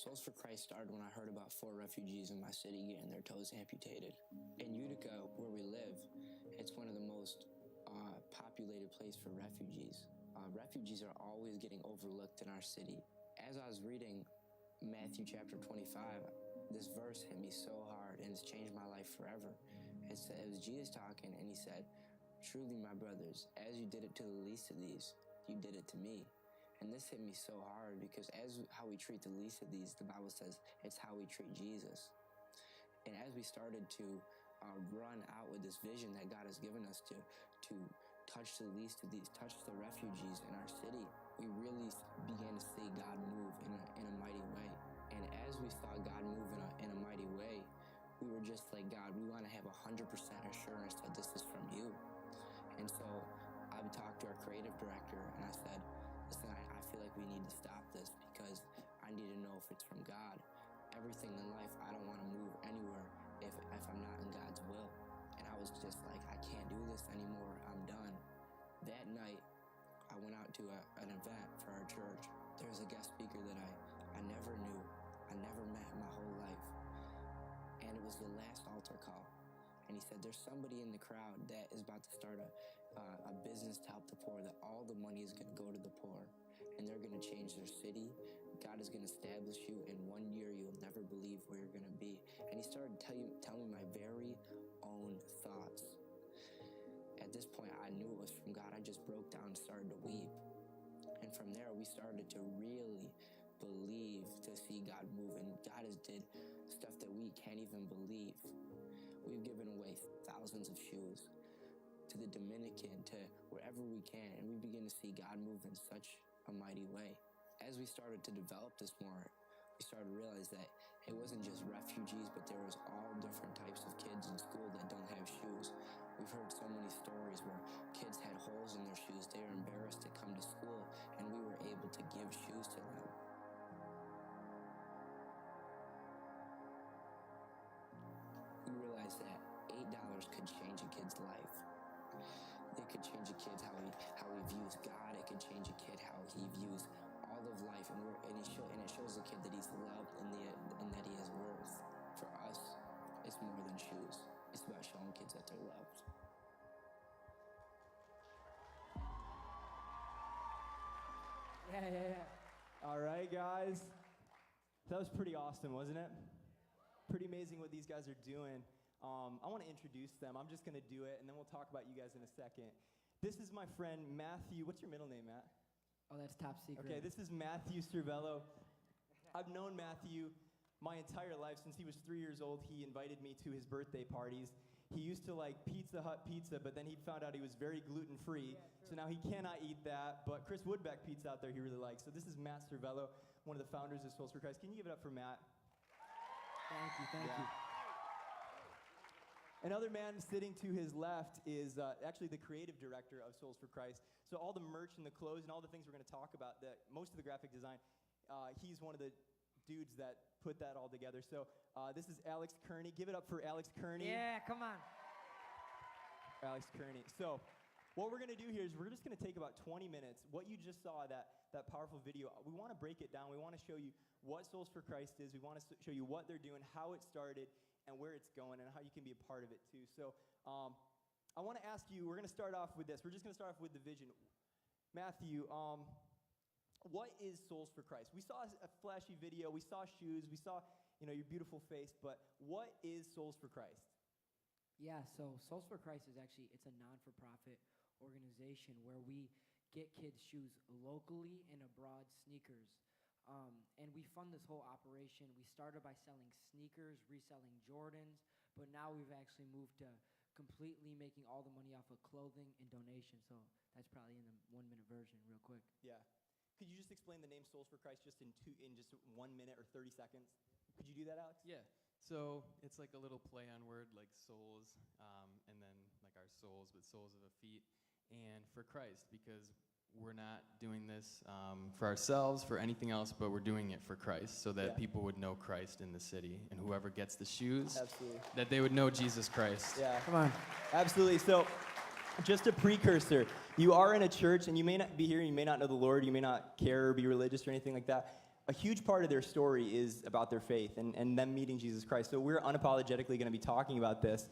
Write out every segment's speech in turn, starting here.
Souls for Christ started when I heard about 4 refugees in my city getting their toes amputated. In Utica, where we live, it's one of the most populated places for refugees. Refugees are always getting overlooked in our city. As I was reading Matthew chapter 25, this verse hit me so hard, and it's changed my life forever. It was Jesus talking, and he said, "Truly, my brothers, as you did it to the least of these, you did it to me." And this hit me so hard because how we treat the least of these, the Bible says it's how we treat Jesus. And as we started to run out with this vision that God has given us to touch the least of these, touch the refugees in our city, we really began to see God move in a mighty way. And as we saw God move in a mighty way, we were just like, God, we want to have 100% assurance that this is from you. And so I talked to our creative director, and I said, listen, I feel like we need to stop this because I need to know if it's from God. Everything in life, I don't want to move anywhere if I'm not in God's will. And I was just like, I can't do this anymore. I'm done. That night, I went out to an event for our church. There was a guest speaker that I never knew, I never met in my whole life. And it was the last altar call. And he said, there's somebody in the crowd that is about to start a business to help the poor, that all the money is going to go to the poor. And they're going to change their city. God is going to establish you. In 1 year, you'll never believe where you're going to be. And he started telling me my very own thoughts. At this point, I knew it was from God. I just broke down and started to weep. And from there, we started to really believe to see God move. And God has did stuff that we can't even believe. We've given away thousands of shoes to the Dominican, to wherever we can, and we begin to see God move in such a mighty way. As we started to develop this more, we started to realize that it wasn't just refugees, but there was all different types of kids in school that don't have shoes. We've heard so many stories where kids had holes in their shoes. They were embarrassed to come to school, and we were able to give shoes to them. We realized that $8 could change a kid's life. It could change a kid how he views God. It could change a kid how he views all of life, and it shows the kid that he's loved and that he has worth. For us, it's more than shoes. It's about showing kids that they're loved. Yeah. All right, guys. That was pretty awesome, wasn't it? Pretty amazing what these guys are doing. I want to introduce them. I'm just going to do it, and then we'll talk about you guys in a second. This is my friend Matthew. What's your middle name, Matt? Oh, that's top secret. Okay, this is Matthew Servello. I've known Matthew my entire life. Since he was 3 years old, he invited me to his birthday parties. He used to like Pizza Hut pizza, but then he found out he was very gluten-free, so now he cannot eat that. But Chris Woodbeck pizza out there he really likes. So this is Matt Servello, one of the founders of Souls for Christ. Can you give it up for Matt? Thank you. Another man sitting to his left is actually the creative director of Souls for Christ. So all the merch and the clothes and all the things we're going to talk about, most of the graphic design, he's one of the dudes that put that all together. So this is Alex Kearney. Give it up for Alex Kearney. Yeah, come on. Alex Kearney. So what we're going to do here is we're just going to take about 20 minutes. What you just saw, that powerful video, we want to break it down. We want to show you what Souls for Christ is. We want to show you what they're doing, how it started, and where it's going, and how you can be a part of it too. So I want to ask you, we're going to start off with this. We're just going to start off with the vision. Matthew, what is Souls for Christ? We saw a flashy video. We saw shoes. We saw your beautiful face. But what is Souls for Christ? Yeah, so Souls for Christ is it's a non-for-profit organization where we get kids shoes locally and abroad, sneakers. And we fund this whole operation. We started by selling sneakers, reselling Jordans, but now we've actually moved to completely making all the money off of clothing and donations. So that's probably in the 1-minute version real quick. Yeah. Could you just explain the name Souls for Christ just in 1 minute or 30 seconds? Could you do that, Alex? Yeah. So it's like a little play on word, like souls, and then like our souls, but soles of a feet, and for Christ, because we're not doing this for ourselves, for anything else, but we're doing it for Christ, so that people would know Christ in the city, and whoever gets the shoes, that they would know Jesus Christ. Yeah, come on. Absolutely. So just a precursor. You are in a church, and you may not be here, and you may not know the Lord, you may not care or be religious or anything like that. a huge part of their story is about their faith and them meeting Jesus Christ. So we're unapologetically going to be talking about this.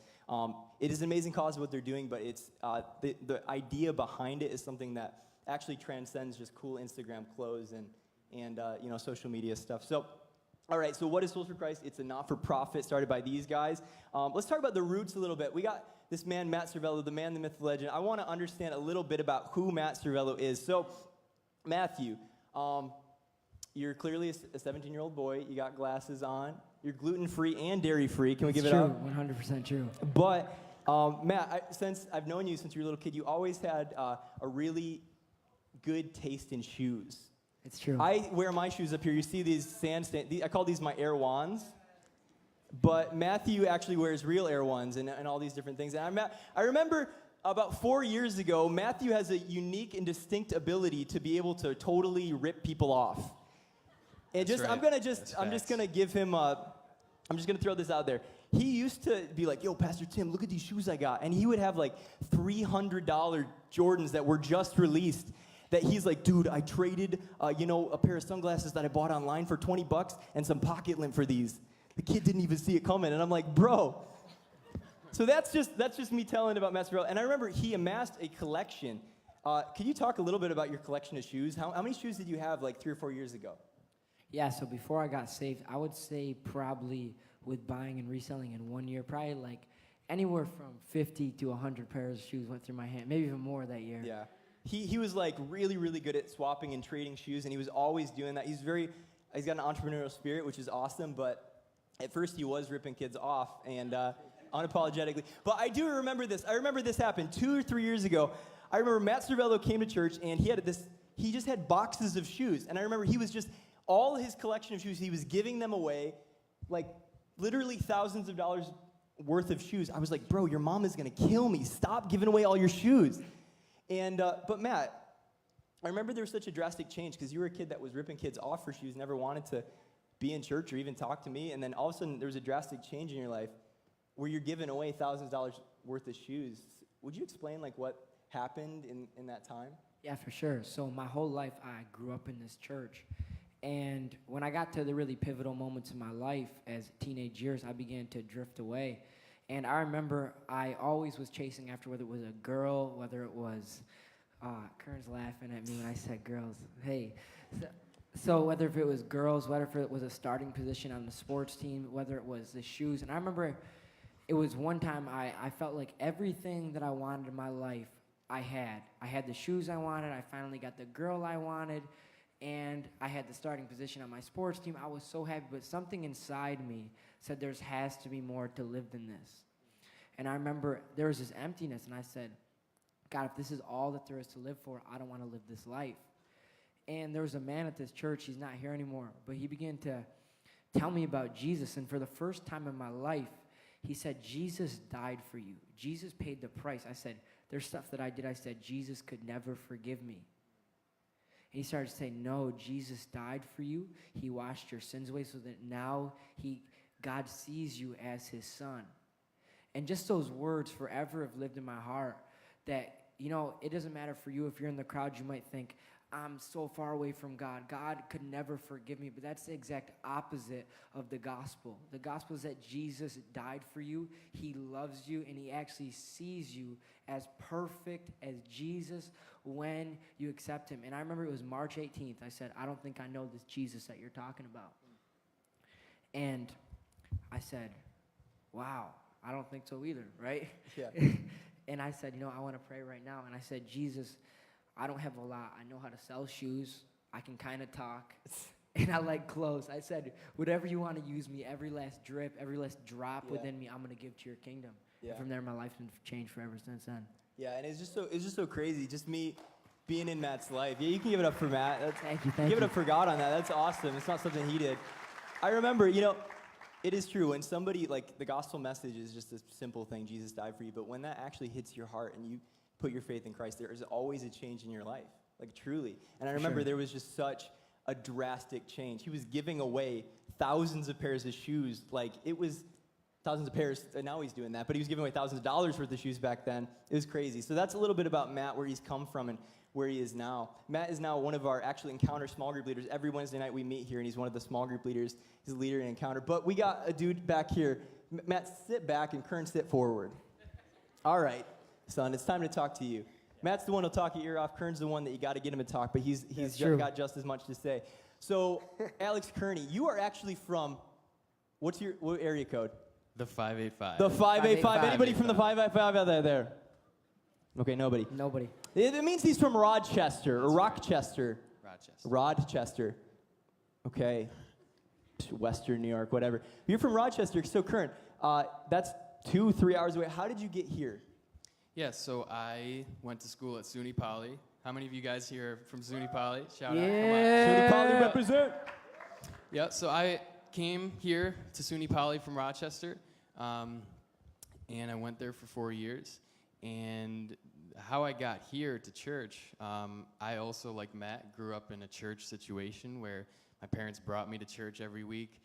It is an amazing cause what they're doing, but it's the idea behind it is something that actually transcends just cool Instagram clothes and social media stuff. So, all right, so what is Souls for Christ? It's a not-for-profit started by these guys. Let's talk about the roots a little bit. We got this man, Matt Servello, the man, the myth, the legend. I want to understand a little bit about who Matt Servello is. So, Matthew, you're clearly a 17-year-old boy. You got glasses on. You're gluten-free and dairy-free. Can we give it up? It's true, 100% true. But, Matt, since I've known you since you were a little kid, you always had a really good taste in shoes. It's true. I wear my shoes up here. You see these I call these my Air Ones. But Matthew actually wears real Air Ones and all these different things. And I remember about 4 years ago, Matthew has a unique and distinct ability to be able to totally rip people off. And That's right. I'm just gonna give him I'm just gonna throw this out there. He used to be like, yo, Pastor Tim, look at these shoes I got. And he would have like $300 Jordans that were just released that he's like, dude, I traded, a pair of sunglasses that I bought online for $20 and some pocket lint for these. The kid didn't even see it coming. And I'm like, bro. So that's just me telling about Matt Servello. And I remember he amassed a collection. Can you talk a little bit about your collection of shoes? How many shoes did you have like 3 or 4 years ago? Yeah, so before I got saved, I would say probably with buying and reselling in 1 year, probably like anywhere from 50 to 100 pairs of shoes went through my hand, maybe even more that year. Yeah. He was like really, really good at swapping and trading shoes, and he was always doing that. He's got an entrepreneurial spirit, which is awesome, but at first he was ripping kids off and unapologetically. But I do remember this. I remember this happened 2 or 3 years ago. I remember Matt Servello came to church, and he just had boxes of shoes, and I remember he was just, all his collection of shoes, he was giving them away, like literally thousands of dollars worth of shoes. I was like, bro, your mom is going to kill me. Stop giving away all your shoes. And but Matt, I remember there was such a drastic change because you were a kid that was ripping kids off for shoes, never wanted to be in church or even talk to me, and then all of a sudden there was a drastic change in your life where you're giving away thousands of dollars worth of shoes. Would you explain like what happened in that time? Yeah, for sure. So my whole life I grew up in this church. And when I got to the really pivotal moments in my life as teenage years, I began to drift away. And I remember I always was chasing after whether it was a girl, whether it was, Kern's laughing at me when I said girls. Hey, so whether if it was girls, whether if it was a starting position on the sports team, whether it was the shoes. And I remember it was one time I felt like everything that I wanted in my life, I had. I had the shoes I wanted. I finally got the girl I wanted. And I had the starting position on my sports team. I was so happy, but something inside me said there has to be more to live than this. And I remember there was this emptiness, and I said, God, if this is all that there is to live for, I don't want to live this life. And there was a man at this church, he's not here anymore, but he began to tell me about Jesus. And for the first time in my life, he said, Jesus died for you. Jesus paid the price. I said, there's stuff that I did. I said, Jesus could never forgive me. And he started to say, no, Jesus died for you. He washed your sins away so that now God sees you as his son. And just those words forever have lived in my heart that, it doesn't matter for you. If you're in the crowd, you might think, I'm so far away from God. God could never forgive me. But that's the exact opposite of the gospel. The gospel is that Jesus died for you. He loves you, and he actually sees you as perfect as Jesus when you accept him. And I remember it was March 18th. I said, I don't think I know this Jesus that you're talking about. And I said, wow, I don't think so either, right? Yeah. And I said, I want to pray right now. And I said, Jesus, I don't have a lot. I know how to sell shoes. I can kind of talk. And I like clothes. I said, whatever you want to use me, every last drip, every last drop within me, I'm going to give to your kingdom. Yeah. And from there, my life's been changed forever since then. Yeah, and it's just so crazy, just me being in Matt's life. Yeah, you can give it up for Matt. Thank you. Give it up for God on that. That's awesome. It's not something he did. I remember, it is true. When somebody, like, the gospel message is just a simple thing, Jesus died for you. But when that actually hits your heart and you put your faith in Christ, there is always a change in your life, like truly. And I remember there was just such a drastic change. He was giving away thousands of pairs of shoes. Like, it was thousands of pairs, and now he's doing that, but he was giving away thousands of dollars worth of shoes back then. It was crazy. So that's a little bit about Matt, where he's come from and where he is now. Matt is now one of our actual Encounter small group leaders. Every Wednesday night we meet here, and he's one of the small group leaders. He's a leader in Encounter. But we got a dude back here. Matt, sit back, and Kern, sit forward. All right, son, it's time to talk to you. Matt's the one who'll talk your ear off. Kern's the one that you got to get him to talk, but he's got just as much to say. So, Alex Kearney, you are actually from, what area code? The 585. The 585. Anybody 585. from the 585 out there? Okay, nobody. Nobody. It means he's from Rochester, or Rochester. Rochester. Okay. Western New York, whatever. You're from Rochester, so Kern, that's 2-3 hours away. How did you get here? Yeah, so I went to school at SUNY Poly. How many of you guys here are from SUNY Poly? Shout out. Come on. SUNY Poly represent. Yeah, so I came here to SUNY Poly from Rochester, and I went there for 4 years. And how I got here to church, I also, like Matt, grew up in a church situation where my parents brought me to church every week.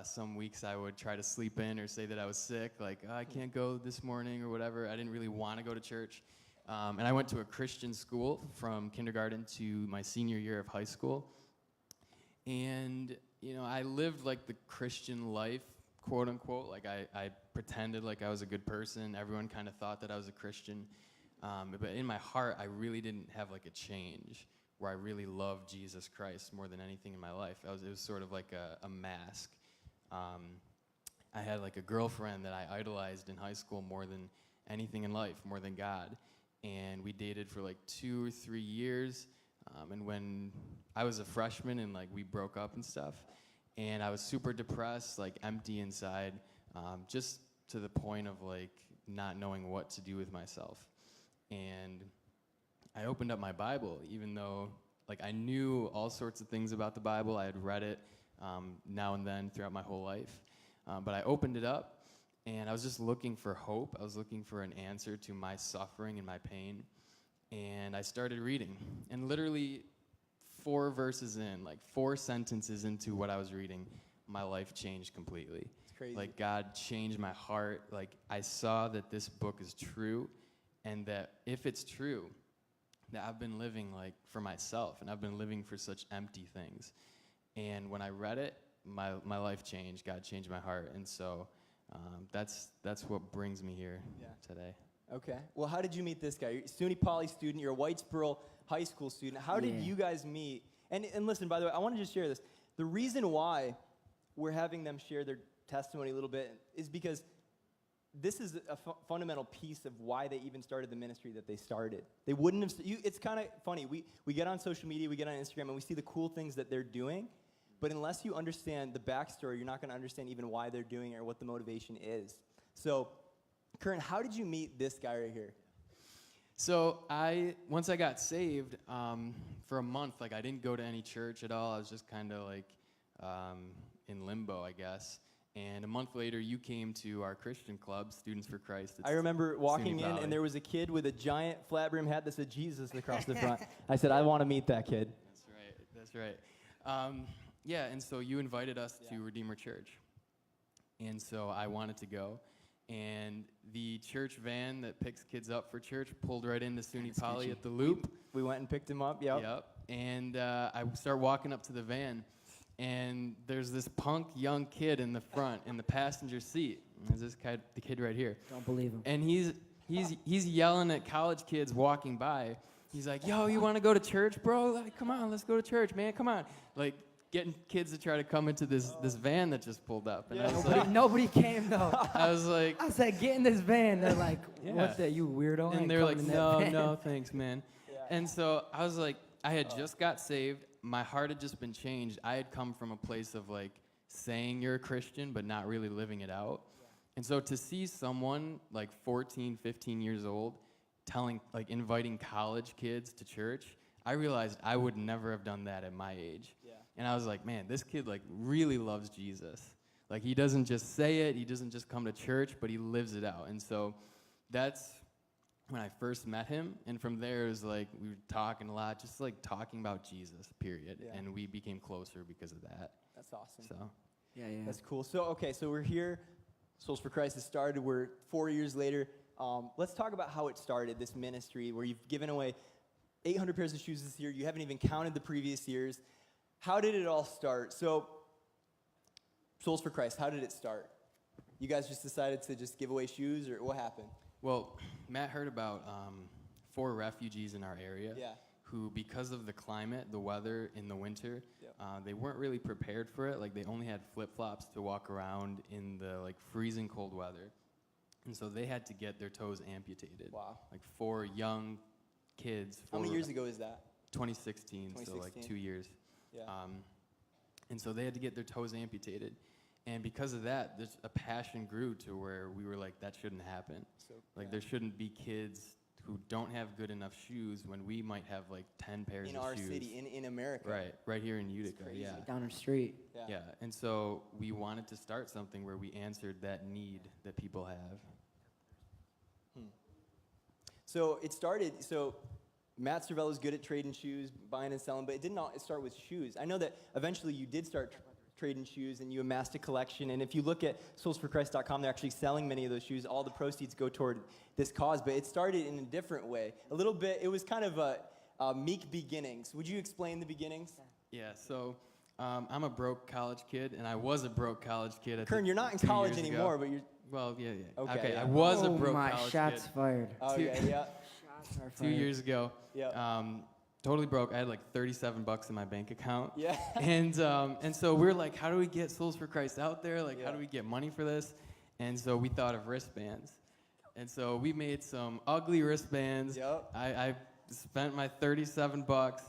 Some weeks I would try to sleep in or say that I was sick, like, I can't go this morning or whatever. I didn't really want to go to church. And I went to a Christian school from kindergarten to my senior year of high school. And, you know, I lived like the Christian life, quote unquote. Like I pretended like I was a good person. Everyone kind of thought that I was a Christian. But in my heart, I really didn't have like a change where I really loved Jesus Christ more than anything in my life. It was sort of like a mask. I had like a girlfriend that I idolized in high school more than anything in life, more than God. And we dated for like 2 or 3 years. And when I was a freshman and like we broke up and stuff, and I was super depressed, like empty inside, just to the point of like not knowing what to do with myself. And I opened up my Bible, even though like I knew all sorts of things about the Bible. I had read it now and then throughout my whole life. But I opened it up, and I was just looking for hope. I was looking for an answer to my suffering and my pain. And I started reading. And literally 4 verses in, like 4 sentences into what I was reading, my life changed completely. It's crazy. Like God changed my heart. Like I saw that this book is true, and that if it's true, that I've been living like for myself, and I've been living for such empty things. And when I read it, my life changed. God changed my heart, and so that's what brings me here today. Okay. Well, how did you meet this guy? You're a SUNY Poly student. You're a Whitesboro High School student. How did you guys meet? And listen, by the way, I want to just share this. The reason why we're having them share their testimony a little bit is because this is a fundamental piece of why they even started the ministry that they started. They wouldn't have. It's kind of funny. We get on social media, we get on Instagram, and we see the cool things that they're doing. But unless you understand the backstory, you're not going to understand even why they're doing it or what the motivation is. So, Kern, how did you meet this guy right here? So once I got saved, for a month, like I didn't go to any church at all. I was just kind of like in limbo, I guess. And a month later, you came to our Christian club, Students for Christ. I remember walking in, and there was a kid with a giant flat brim hat that said Jesus across the front. I said, I want to meet that kid. That's right. Yeah, and so you invited us to Redeemer Church. And so I wanted to go. And the church van that picks kids up for church pulled right into SUNY Poly at the Loop. We went and picked him up, Yep. And I start walking up to the van, and there's this punk young kid in the front, in the passenger seat. There's the kid right here. Don't believe him. And he's yelling at college kids walking by. He's like, yo, you want to go to church, bro? Like, come on, let's go to church, man, come on. Like, getting kids to try to come into this van that just pulled up. And I was like, nobody came, though. I said, get in this van. They're like, what's that, you weirdo? And they're like, no, thanks, man. And so I was like, I had just got saved. My heart had just been changed. I had come from a place of like saying you're a Christian, but not really living it out. And so to see someone like 14, 15 years old inviting college kids to church, I realized I would never have done that at my age. And I was like, man, this kid like really loves Jesus. Like he doesn't just say it, he doesn't just come to church, but he lives it out. And so that's when I first met him. And from there it was like we were talking a lot, just like talking about Jesus, period. Yeah. And we became closer because of that. That's awesome. So yeah. That's cool. So okay, so we're here. Souls for Christ has started. We're 4 years later. Let's talk about how it started, this ministry, where you've given away 800 pairs of shoes this year. You haven't even counted the previous years. How did it all start? So, Souls for Christ, how did it start? You guys just decided to just give away shoes, or what happened? Well, Matt heard about 4 refugees in our area who, because of the climate, the weather in the winter, they weren't really prepared for it. Like, they only had flip-flops to walk around in the, like, freezing cold weather. And so they had to get their toes amputated. Wow. Like 4 young kids. How many years ago is that? 2016, so like 2 years. Yeah. And so they had to get their toes amputated. And because of that, there's a passion grew to where we were like, that shouldn't happen. So, like, there shouldn't be kids who don't have good enough shoes when we might have like 10 pairs in of our shoes. city, in America. Right here in Utica, crazy. yeah. Down our street. Yeah, and so we wanted to start something where we answered that need that people have. So it started, Matt Servello is good at trading shoes, buying and selling, but it did not start with shoes. I know that eventually you did start trading shoes and you amassed a collection, and if you look at soulsforchrist.com, they're actually selling many of those shoes. All the proceeds go toward this cause, but it started in a different way. A little bit, it was kind of a meek beginnings. Would you explain the beginnings? Yeah, so I'm a broke college kid, and I was a broke college kid. Kern, you're not in college anymore, but you're... Well, yeah. Okay, yeah. I was a Oh broke my, college shots kid. fired. Oh, yeah. Shots are 2 fired. years ago. Yeah. Totally broke. I had like $37 in my bank account. Yeah. And so we were like, how do we get Souls for Christ out there? Like, how Yeah. do we get money for this? And so we thought of wristbands. And so we made some ugly wristbands. Yep. I spent my $37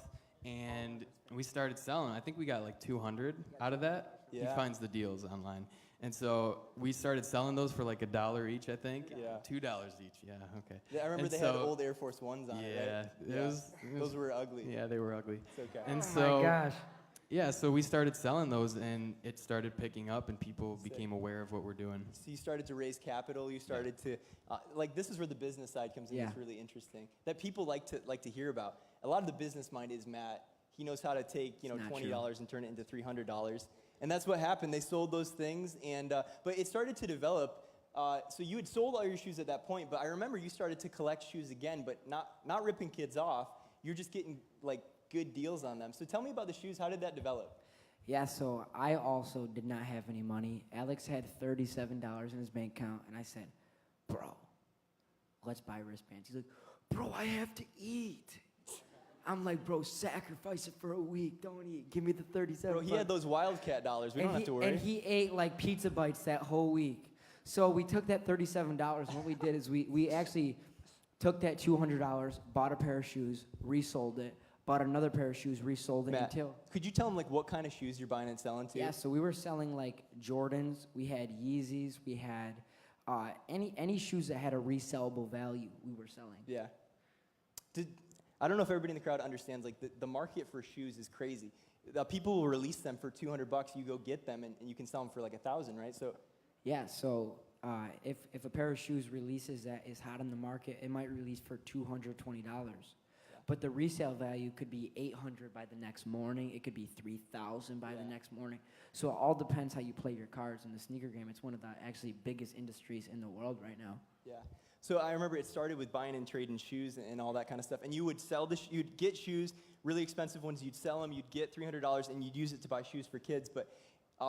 and we started selling. I think we got like 200 out of that. Yeah. He finds the deals online. And so we started selling those for like $1 each, I think. Yeah. $2 each. Yeah, okay. Yeah, I remember And they had so- old Air Force Ones on it, right? Yeah, it was- Those were ugly. Yeah, they were ugly. It's okay. And Oh so, my gosh. yeah, so we started selling those, and it started picking up, and people Sick. became aware of what we're doing. So you started to raise capital. You started to, like, this is where the business side comes in. Yeah. It's really interesting that people like to hear about. A lot of the business mind is Matt. He knows how to take It's not $20 true. and turn it into $300, and that's what happened. They sold those things, and but it started to develop. So you had sold all your shoes at that point, but I remember you started to collect shoes again, but not ripping kids off. You're just getting like good deals on them. So tell me about the shoes. How did that develop? Yeah, so I also did not have any money. Alex had $37 in his bank account, and I said, bro, let's buy wristbands. He's like, bro, I have to eat. I'm like, bro, sacrifice it for a week. Don't eat. Give me the 37. Bro, he had those Wildcat dollars. We don't have to worry. And he ate like pizza bites that whole week. So we took that $37. What we did is we actually took that $200, bought a pair of shoes, resold it, bought another pair of shoes, resold it Matt, until... could you tell them like what kind of shoes you're buying and selling to? Yeah, so we were selling like Jordans, we had Yeezys, we had any shoes that had a resellable value, we were selling. Yeah. I don't know if everybody in the crowd understands, like, the market for shoes is crazy. People will release them for $200, you go get them, and you can sell them for like $1,000, right? So, Yeah, so if a pair of shoes releases that is hot in the market, it might release for $220. But the resale value could be $800 by the next morning. It could be $3,000 by the next morning. So it all depends how you play your cards in the sneaker game. It's one of the actually biggest industries in the world right now. yeah. So I remember it started with buying and trading shoes and all that kind of stuff. And you would sell you'd get shoes, really expensive ones. You'd sell them. You'd get $300, and you'd use it to buy shoes for kids. But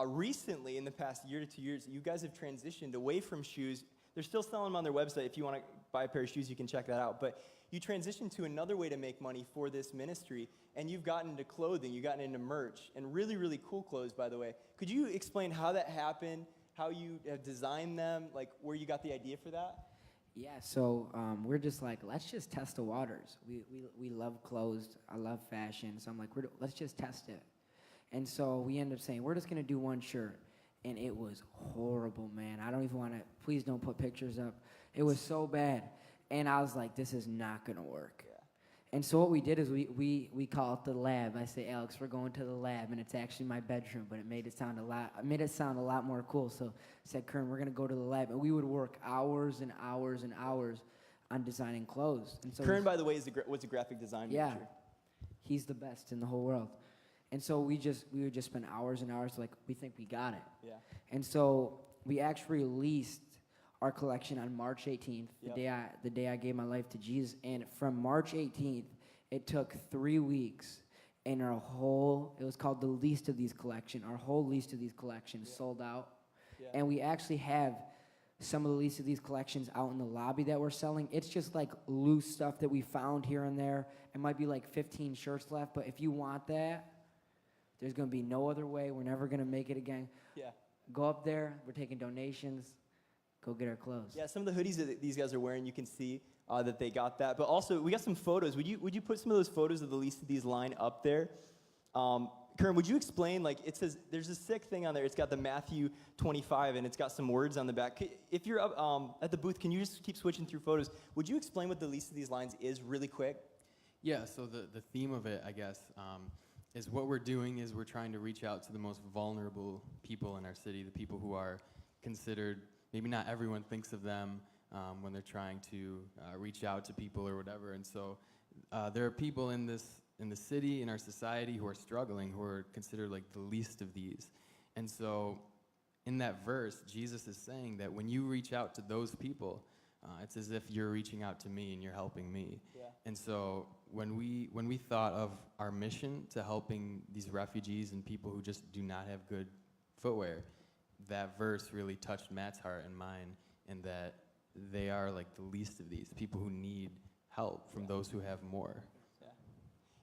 recently, in the past year to 2 years, you guys have transitioned away from shoes. They're still selling them on their website. If you want to buy a pair of shoes, you can check that out. But you transitioned to another way to make money for this ministry, and you've gotten into clothing. You've gotten into merch, and really, really cool clothes, by the way. Could you explain how that happened, how you have designed them, like where you got the idea for that? Yeah, so we're just like, let's just test the waters. We love clothes. I love fashion. So I'm like, let's just test it. And so we end up saying, we're just going to do one shirt. And it was horrible, man. I don't even want to, please don't put pictures up. It was so bad. And I was like, this is not going to work. Yeah. And so what we did is we call it the lab. I say, Alex, we're going to the lab, and it's actually my bedroom, but it made it sound a lot more cool. So I said, Kern, we're going to go to the lab. And we would work hours and hours and hours on designing clothes. And so Kern, by the way, was a graphic design yeah, major. he's the best in the whole world. And so we would just spend hours and hours like, we think we got it. Yeah. And so we actually released our collection on March 18th, the day I gave my life to Jesus. And from March 18th, it took 3 weeks, and it was called the least of these collection. Our whole least of these collections sold out. And we actually have some of the least of these collections out in the lobby that we're selling. It's just like loose stuff that we found here and there. It might be like 15 shirts left, but if you want that, there's going to be no other way. We're never going to make it again. Yeah. Go up there. We're taking donations. Go get our clothes. Yeah, some of the hoodies that these guys are wearing, you can see that they got that. But also, we got some photos. Would you put some of those photos of the least of these line up there? Kern, would you explain, like, it says, there's a sick thing on there. It's got the Matthew 25, and it's got some words on the back. If you're up at the booth, can you just keep switching through photos? Would you explain what the least of these lines is really quick? Yeah, so the theme of it, I guess, is what we're doing is we're trying to reach out to the most vulnerable people in our city, the people who are considered, maybe not everyone thinks of them when they're trying to reach out to people or whatever. And so there are people in the city, in our society, who are struggling, who are considered like the least of these. And so in that verse, Jesus is saying that when you reach out to those people, it's as if you're reaching out to me and you're helping me. Yeah. And so when we thought of our mission to helping these refugees and people who just do not have good footwear, that verse really touched Matt's heart and mine, in that they are like the least of these, people who need help from those who have more.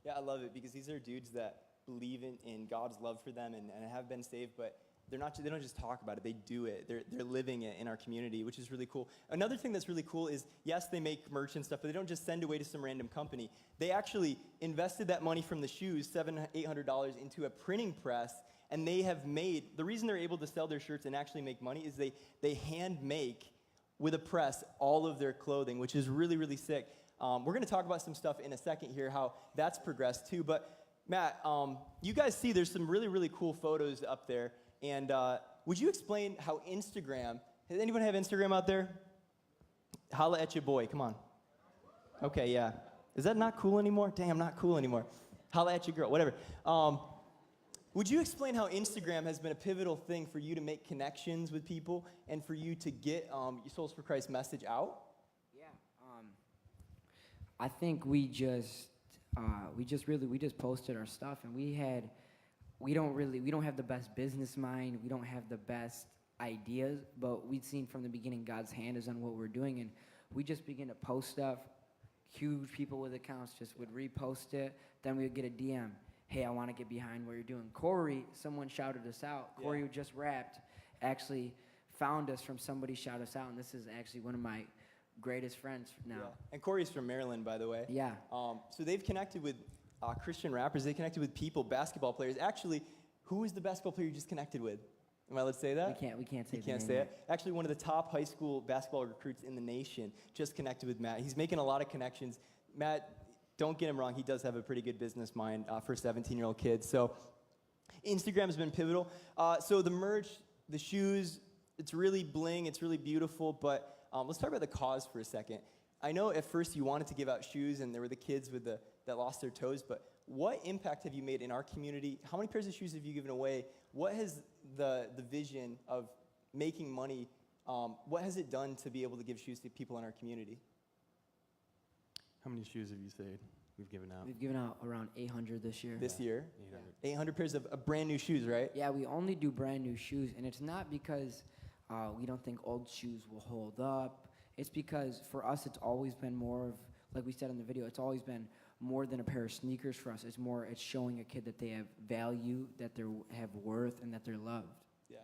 Yeah, I love it, because these are dudes that believe in God's love for them and have been saved, but they don't just talk about it, they do it. They're living it in our community, which is really cool. Another thing that's really cool is, yes, they make merch and stuff, but they don't just send away to some random company. They actually invested that money from the shoes, $700-800, into a printing press, and they have made, the reason they're able to sell their shirts and actually make money is they hand make, with a press, all of their clothing, which is really, really sick. We're going to talk about some stuff in a second here, how that's progressed too. But Matt, you guys see there's some really, really cool photos up there. And would you explain how Instagram, does anyone have Instagram out there? Holla at your boy, come on. Okay, yeah. Is that not cool anymore? Dang, I'm not cool anymore. Holla at your girl, whatever. Would you explain how Instagram has been a pivotal thing for you to make connections with people and for you to get your Souls for Christ message out? I think we just posted our stuff, and we don't have the best business mind, we don't have the best ideas, but we'd seen from the beginning God's hand is on what we're doing, and we just begin to post stuff. Huge people with accounts just would repost it, then we would get a DM, hey, I want to get behind what you're doing. Corey, someone shouted us out. Corey, who just rapped, actually found us from somebody shout us out, and this is actually one of my greatest friends now. Yeah. And Corey's from Maryland, by the way. Yeah. So they've connected with Christian rappers. They connected with people, basketball players. Actually, who is the basketball player you just connected with? Am I allowed to say that? We can't say You can't say it? Actually, one of the top high school basketball recruits in the nation just connected with Matt. He's making a lot of connections. Matt, don't get him wrong, he does have a pretty good business mind for a 17-year-old kid. So Instagram has been pivotal. So the merch, the shoes, it's really bling, it's really beautiful, but let's talk about the cause for a second. I know at first you wanted to give out shoes, and there were the kids that lost their toes, but what impact have you made in our community? How many pairs of shoes have you given away? What has the vision of making money, what has it done to be able to give shoes to people in our community? How many shoes have you said we've given out? We've given out around 800 this year. This year? 800 pairs of brand new shoes, right? Yeah, we only do brand new shoes, and it's not because we don't think old shoes will hold up. It's because for us, it's always been more of, like we said in the video, it's always been more than a pair of sneakers for us. It's showing a kid that they have value, that they have worth, and that they're loved. Yeah.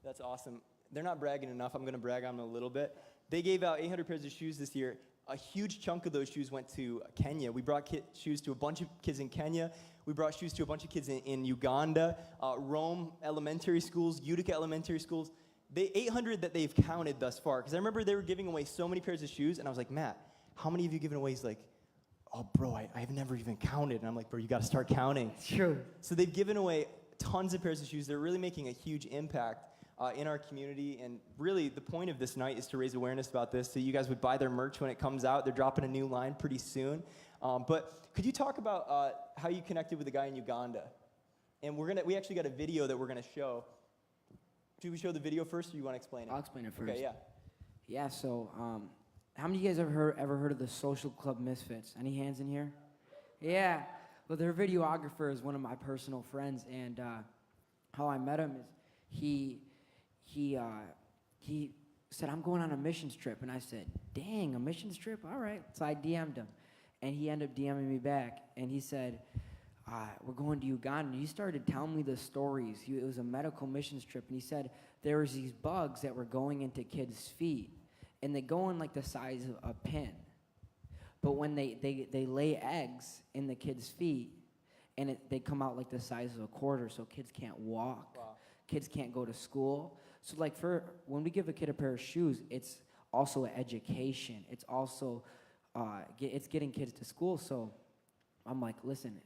That's awesome. They're not bragging enough. I'm going to brag on them a little bit. They gave out 800 pairs of shoes this year. A huge chunk of those shoes went to Kenya. We brought shoes to a bunch of kids in Kenya. We brought shoes to a bunch of kids in Uganda, Rome elementary schools, Utica elementary schools. 800 that they've counted thus far. Because I remember they were giving away so many pairs of shoes, and I was like, Matt, how many have you given away? He's like, oh, bro, I've never even counted. And I'm like, bro, you got to start counting. Sure. So they've given away tons of pairs of shoes. They're really making a huge impact in our community. And really, the point of this night is to raise awareness about this, so you guys would buy their merch when it comes out. They're dropping a new line pretty soon. But could you talk about how you connected with the guy in Uganda? And we actually got a video that we're going to show Do we show the video first, or you want to explain it? I'll explain it first. Okay, yeah. Yeah, so how many of you guys ever heard of the Social Club Misfits? Any hands in here? Yeah. Well, their videographer is one of my personal friends, and how I met him is he said, I'm going on a missions trip. And I said, dang, a missions trip? All right. So I DM'd him. And he ended up DMing me back. And he said, we're going to Uganda. And he started telling me the stories. It was a medical missions trip. And he said there was these bugs that were going into kids' feet. And they go in like the size of a pin. But when they lay eggs in the kids' feet, and they come out like the size of a quarter, so kids can't walk. Wow. Kids can't go to school. So like when we give a kid a pair of shoes, it's also an education. It's also it's getting kids to school. So I'm like, listen,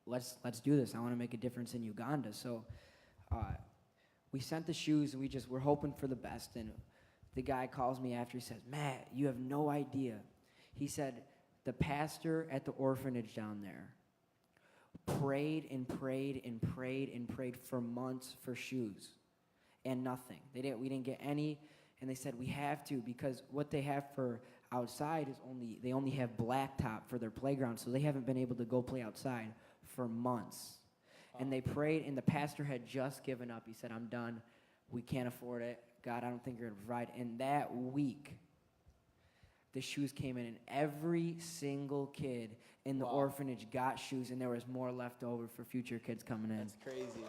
let's do this. I want to make a difference in Uganda. So we sent the shoes, and we're hoping for the best. And the guy calls me after. He says, Matt, you have no idea. He said the pastor at the orphanage down there prayed and prayed and prayed and prayed for months for shoes, and nothing. We didn't get any, and they said we have to, because what they have for outside is they only have blacktop for their playground, so they haven't been able to go play outside for months. And they prayed, and the pastor had just given up. He said, I'm done. We can't afford it. God, I don't think you're going to provide. And that week, the shoes came in, and every single kid in the orphanage got shoes, and there was more left over for future kids coming in. That's crazy.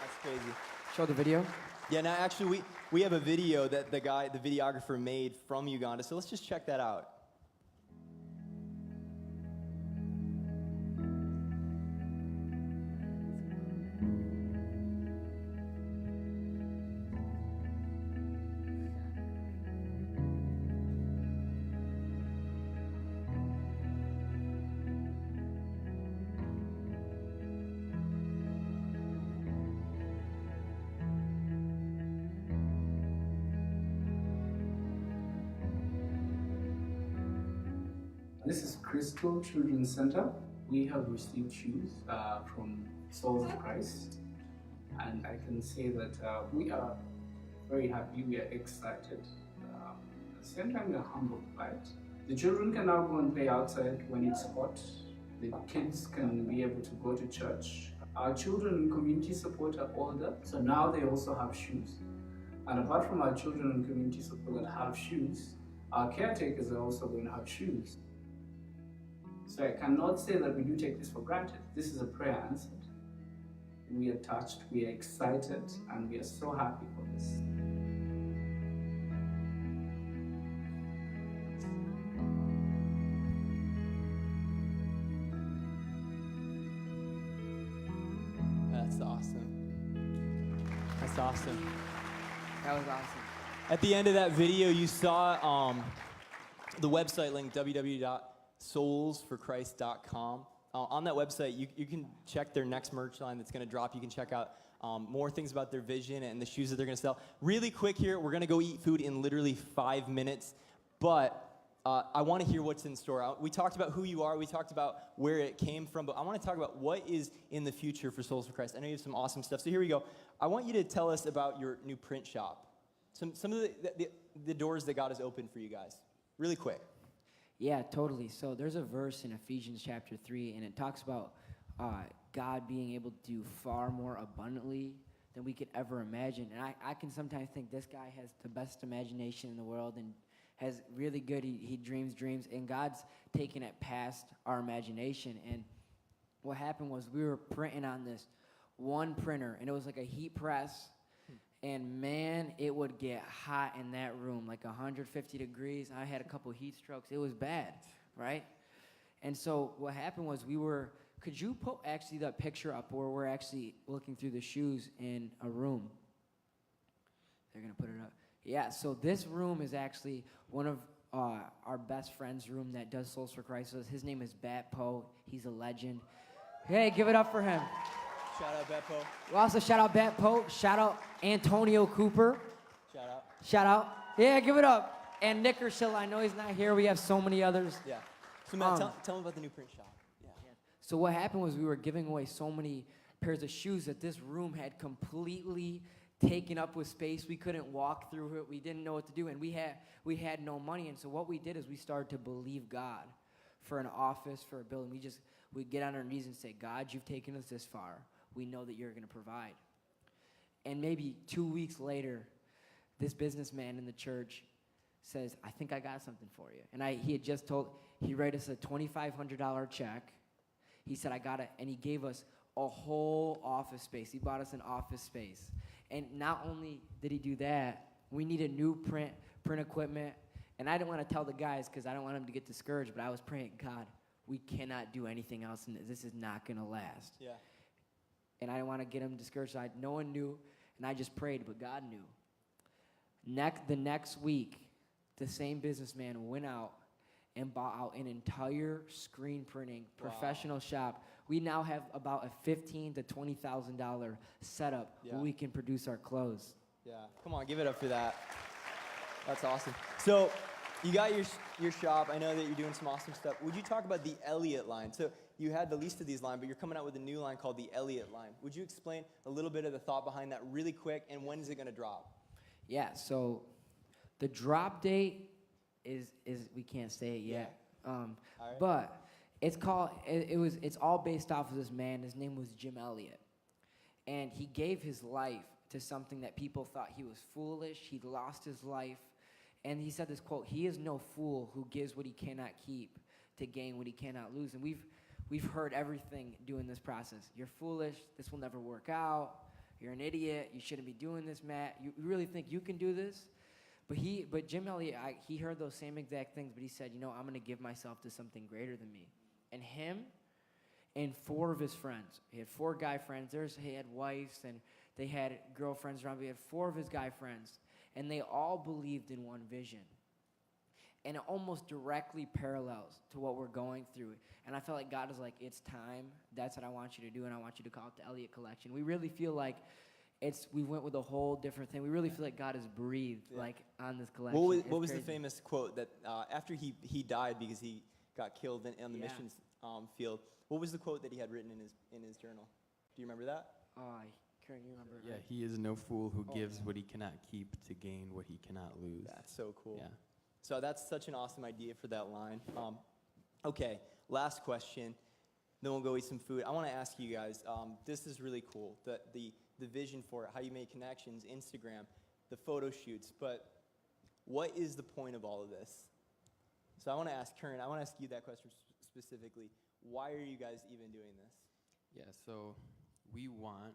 That's crazy. Show the video. Yeah, now actually we have a video that the videographer made from Uganda, so let's just check that out. This is Crystal Children's Center. We have received shoes from Souls of Christ, and I can say that we are very happy, we are excited. At the same time, we are humbled by it. The children can now go and play outside when it's hot. The kids can be able to go to church. Our children in community support are older, so now they also have shoes. And apart from our children in community support that have shoes, our caretakers are also going to have shoes. So I cannot say that we do take this for granted. This is a prayer answered. We are touched, we are excited, and we are so happy for this. That's awesome. That's awesome. That was awesome. At the end of that video, you saw the website link, www.soulsforchrist.com. On that website, you can check their next merch line that's going to drop. You can check out more things about their vision and the shoes that they're going to sell. Really quick here, we're going to go eat food in literally 5 minutes, but I want to hear what's in store. We talked about who you are. We talked about where it came from, but I want to talk about what is in the future for Souls for Christ. I know you have some awesome stuff. So here we go. I want you to tell us about your new print shop. Some of the doors that God has opened for you guys. Really quick. Yeah, totally. So there's a verse in Ephesians chapter 3, and it talks about God being able to do far more abundantly than we could ever imagine. And I can sometimes think this guy has the best imagination in the world and has really good, he dreams, and God's taken it past our imagination. And what happened was we were printing on this one printer, and it was like a heat press. And man, it would get hot in that room, like 150 degrees. I had a couple heat strokes. It was bad, right? And so what happened was could you put actually that picture up where we're actually looking through the shoes in a room? They're going to put it up. Yeah, so this room is actually one of our best friend's room that does Souls for Christ. So his name is Bat Poe. He's a legend. Hey, give it up for him. Shout out Beppo. We also shout out Bat Pope. Shout out Antonio Cooper. Shout out. Shout out. Yeah, give it up. And Nick Urshilla, I know he's not here. We have so many others. Yeah. So Matt, tell him about the new print shop. Yeah. So what happened was we were giving away so many pairs of shoes that this room had completely taken up with space. We couldn't walk through it. We didn't know what to do, and we had no money. And so what we did is we started to believe God for an office, for a building. We'd get on our knees and say, God, you've taken us this far. We know that you're going to provide. And maybe 2 weeks later, this businessman in the church says, I think I got something for you. And he wrote us a $2,500 check. He said, I got it. And he gave us a whole office space. He bought us an office space. And not only did he do that, we needed new print equipment. And I didn't want to tell the guys because I don't want them to get discouraged, but I was praying, God, we cannot do anything else, and this is not going to last. Yeah. And I didn't want to get them discouraged. No one knew, and I just prayed, but God knew. The next week, the same businessman went out and bought out an entire screen printing professional shop. We now have about a $15,000 to $20,000 setup where we can produce our clothes. Yeah, come on, give it up for that. That's awesome. So you got your shop. I know that you're doing some awesome stuff. Would you talk about the Elliott line? So you had the least of these line, but you're coming out with a new line called the Elliott line. Would you explain a little bit of the thought behind that really quick, and when is it going to drop? Yeah, so the drop date is we can't say it yet. All right. But it's all based off of this man. His name was Jim Elliott. And he gave his life to something that people thought he was foolish. He'd lost his life. And he said this quote, he is no fool who gives what he cannot keep to gain what he cannot lose. And we've heard everything doing this process. You're foolish. This will never work out. You're an idiot. You shouldn't be doing this, Matt. You really think you can do this? But Jim Elliott, he heard those same exact things, but he said, I'm going to give myself to something greater than me. And him and 4 of his friends, he had 4 guy friends. He had wives and they had girlfriends around. He had 4 of his guy friends, and they all believed in one vision. And it almost directly parallels to what we're going through. And I felt like God is like, it's time. That's what I want you to do, and I want you to call it the Elliott Collection. We really feel like we went with a whole different thing. We really feel like God has breathed on this collection. What was the famous quote that after he died because he got killed on the missions field? What was the quote that he had written in his journal? Do you remember that? Kearney, you remember? Yeah, he is no fool who gives what he cannot keep to gain what he cannot lose. That's so cool. Yeah. So that's such an awesome idea for that line. Okay, last question. Then we'll go eat some food. I want to ask you guys, this is really cool, the vision for it, how you make connections, Instagram, the photo shoots, but what is the point of all of this? So I want to ask Kern, I want to ask you that question specifically. Why are you guys even doing this? Yeah, so we want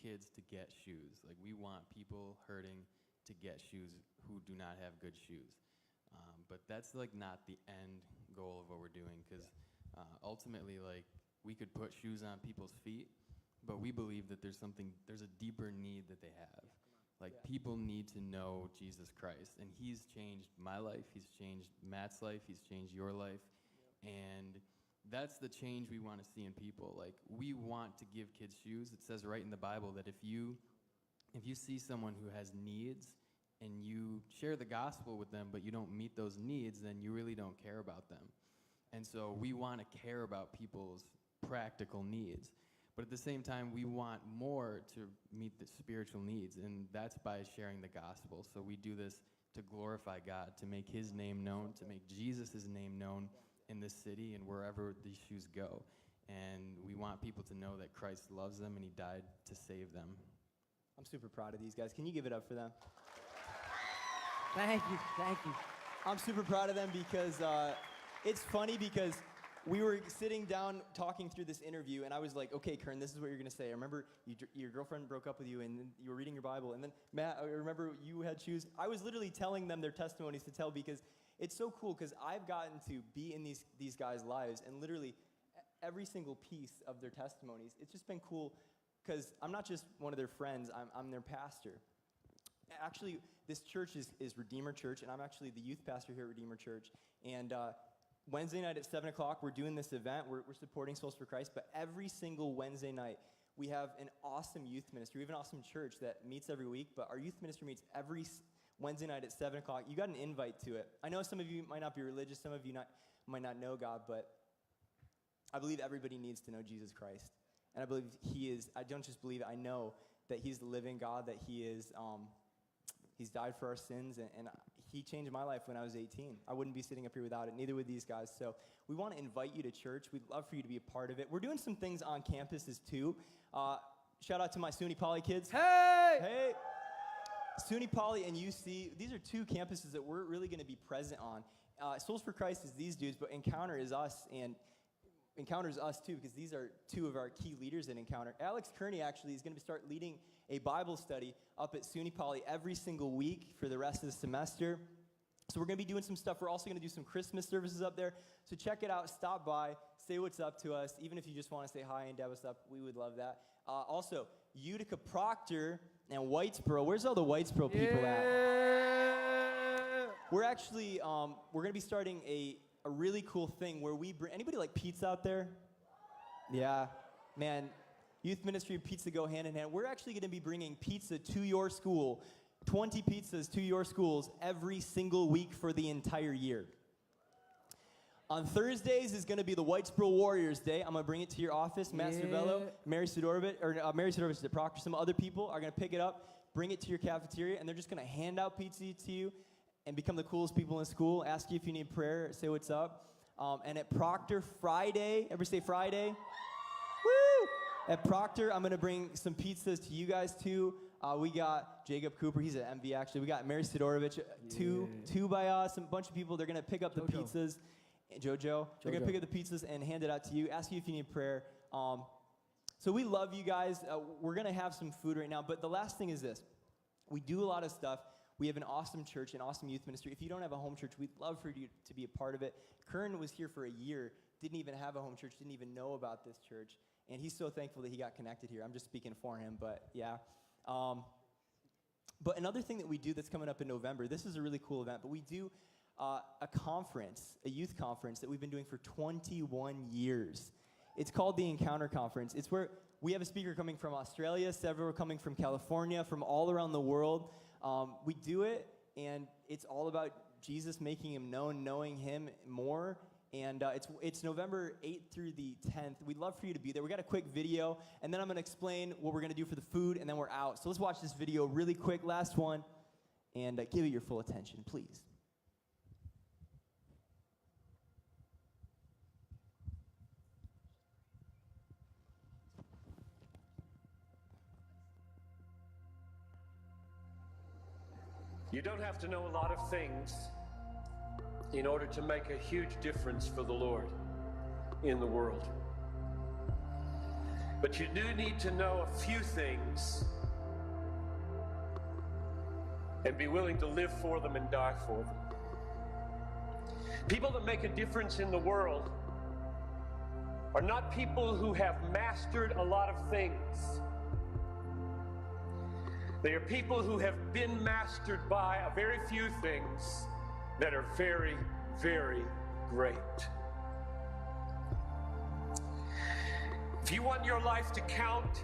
kids to get shoes. Like, we want people hurting to get shoes who do not have good shoes. But that's not the end goal of what we're doing, because ultimately, we could put shoes on people's feet, but we believe that there's a deeper need that they have. People need to know Jesus Christ, and he's changed my life, he's changed Matt's life, he's changed your life, and that's the change we want to see in people. We want to give kids shoes. It says right in the Bible that if you see someone who has needs and you share the gospel with them, but you don't meet those needs, then you really don't care about them. And so we want to care about people's practical needs. But at the same time, we want more to meet the spiritual needs, and that's by sharing the gospel. So we do this to glorify God, to make his name known, to make Jesus' name known in this city and wherever these shoes go. And we want people to know that Christ loves them and he died to save them. I'm super proud of these guys. Can you give it up for them? Thank you. I'm super proud of them because it's funny because we were sitting down talking through this interview, and I was like, okay, Kern, this is what you're going to say. I remember your girlfriend broke up with you, and you were reading your Bible. And then, Matt, I remember you had shoes. I was literally telling them their testimonies to tell, because it's so cool, because I've gotten to be in these guys' lives, and literally every single piece of their testimonies, it's just been cool, because I'm not just one of their friends, I'm their pastor. Actually, this church is Redeemer Church, and I'm actually the youth pastor here at Redeemer Church. And Wednesday night at 7 o'clock, we're doing this event. We're supporting Souls for Christ, but every single Wednesday night, we have an awesome youth ministry. We have an awesome church that meets every week, but our youth ministry meets every Wednesday night at 7 o'clock. You got an invite to it. I know some of you might not be religious, some of you might not know God, but I believe everybody needs to know Jesus Christ. And I believe he is, I don't just believe it, I know that he's the living God, that he is, he's died for our sins, and he changed my life when I was 18. I wouldn't be sitting up here without it, neither would these guys. So we want to invite you to church. We'd love for you to be a part of it. We're doing some things on campuses too. Shout out to my SUNY Poly kids. Hey! SUNY Poly and UC, these are two campuses that we're really going to be present on. Souls for Christ is these dudes, but Encounter is us, and Encounter is us too, because these are two of our key leaders in Encounter. Alex Kearney actually is going to start leading a Bible study up at SUNY Poly every single week for the rest of the semester. So we're going to be doing some stuff. We're also going to do some Christmas services up there. So check it out. Stop by. Say what's up to us. Even if you just want to say hi and dab us up, we would love that. Also, Utica, Proctor, and Whitesboro. Where's all the Whitesboro people at? We're actually, we're going to be starting a really cool thing where we bring, anybody like pizza out there? Yeah, man, youth ministry and pizza go hand in hand. We're actually going to be bringing pizza to your school, 20 pizzas to your schools every single week for the entire year. On Thursdays is going to be the Whitesboro Warriors Day. I'm going to bring it to your office. Matt Servello, Mary Sidorovich at Proctor, some other people are going to pick it up, bring it to your cafeteria, and they're just going to hand out pizza to you and become the coolest people in school. Ask you if you need prayer, say what's up. And at Proctor, Friday, everybody say Friday. Woo! At Proctor, I'm going to bring some pizzas to you guys too. We got Jacob Cooper, he's at MV actually. We got Mary Sidorovich, two by us, and a bunch of people. They're going to pick up the pizzas. Jojo. They're going to pick up the pizzas and hand it out to you, ask you if you need prayer. So we love you guys. We're going to have some food right now. But the last thing is this. We do a lot of stuff. We have an awesome church, an awesome youth ministry. If you don't have a home church, we'd love for you to be a part of it. Kern was here for a year, didn't even have a home church, didn't even know about this church. And he's so thankful that he got connected here. I'm just speaking for him, but yeah. But another thing that we do that's coming up in November, this is a really cool event, but we do a conference, a youth conference that we've been doing for 21 years. It's called the Encounter Conference. It's where we have a speaker coming from Australia, several coming from California, from all around the world. We do it, and it's all about Jesus, making him known, knowing him more. And it's November 8th through the 10th. We'd love for you to be there. We got a quick video, and then I'm going to explain what we're going to do for the food, and then we're out. So let's watch this video really quick, last one, and give it your full attention, please. You don't have to know a lot of things in order to make a huge difference for the Lord in the world. But you do need to know a few things and be willing to live for them and die for them. People that make a difference in the world are not people who have mastered a lot of things. They are people who have been mastered by a very few things that are very, very great. If you want your life to count,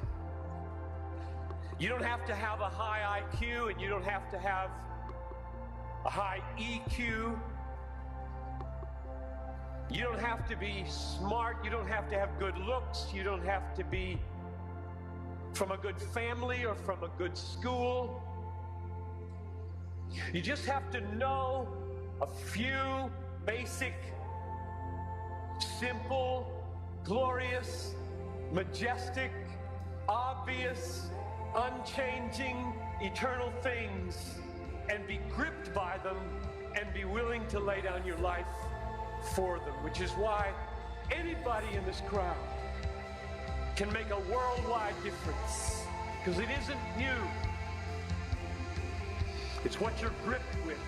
you don't have to have a high IQ and you don't have to have a high EQ. You don't have to be smart. You don't have to have good looks. You don't have to be from a good family or from a good school. You just have to know a few basic, simple, glorious, majestic, obvious, unchanging, eternal things and be gripped by them and be willing to lay down your life for them, which is why anybody in this crowd can make a worldwide difference, because it isn't you, it's what you're gripped with.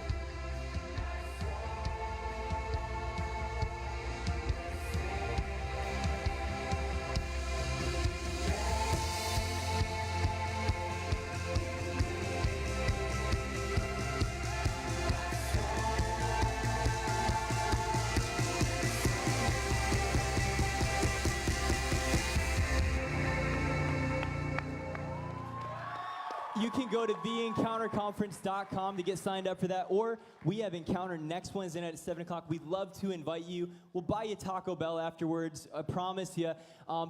can go to theencounterconference.com to get signed up for that, or we have Encounter next Wednesday night at 7 o'clock. We'd love to invite you. We'll buy you Taco Bell afterwards, I promise you.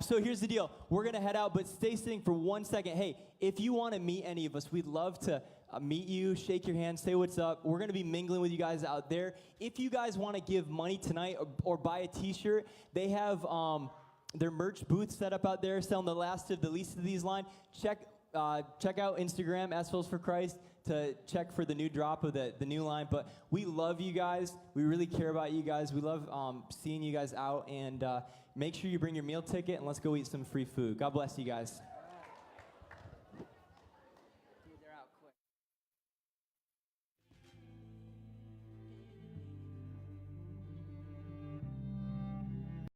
So here's the deal. We're going to head out, but stay sitting for 1 second. Hey, if you want to meet any of us, we'd love to meet you, shake your hand, say what's up. We're going to be mingling with you guys out there. If you guys want to give money tonight or buy a T-shirt, they have their merch booth set up out there selling the least of these line. Check out Instagram, Souls for Christ, to check for the new drop of the new line. But we love you guys. We really care about you guys. We love seeing you guys out. And make sure you bring your meal ticket, and let's go eat some free food. God bless you guys.